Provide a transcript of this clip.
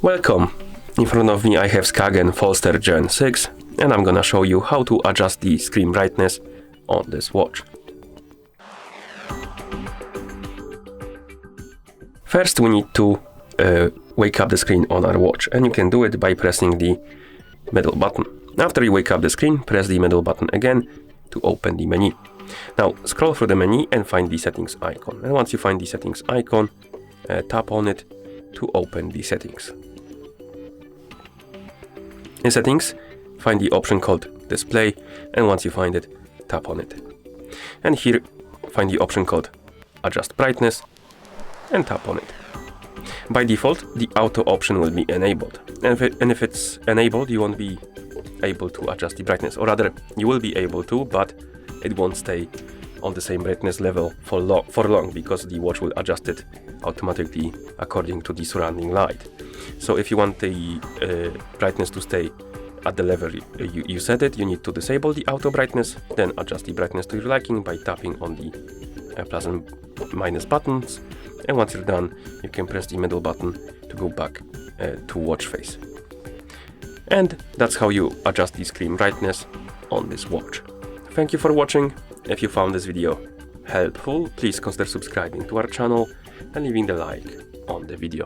Welcome! In front of me I have SKAGEN Falster Gen 6 and I'm gonna show you how to adjust the screen brightness on this watch. First we need to wake up the screen on our watch, and you can do it by pressing the middle button. After you wake up the screen, press the middle button again to open the menu. Now scroll through the menu and find the settings icon, and once you find the settings icon, tap on it to open the settings. In settings, find the option called display, and once you find it, tap on it. And here find the option called adjust brightness and tap on it. By default, the auto option will be enabled, and if it's enabled, you won't be able to adjust the brightness, or rather you will be able to, but it won't stay on the same brightness level for long, because the watch will adjust it automatically according to the surrounding light. So if you want the brightness to stay at the level you set it, you need to disable the auto brightness, then adjust the brightness to your liking by tapping on the plus and minus buttons, and once you're done, you can press the middle button to go back to watch face. And that's how you adjust the screen brightness on this watch. Thank you for watching. If you found this video helpful, please consider subscribing to our channel and leaving the like on the video.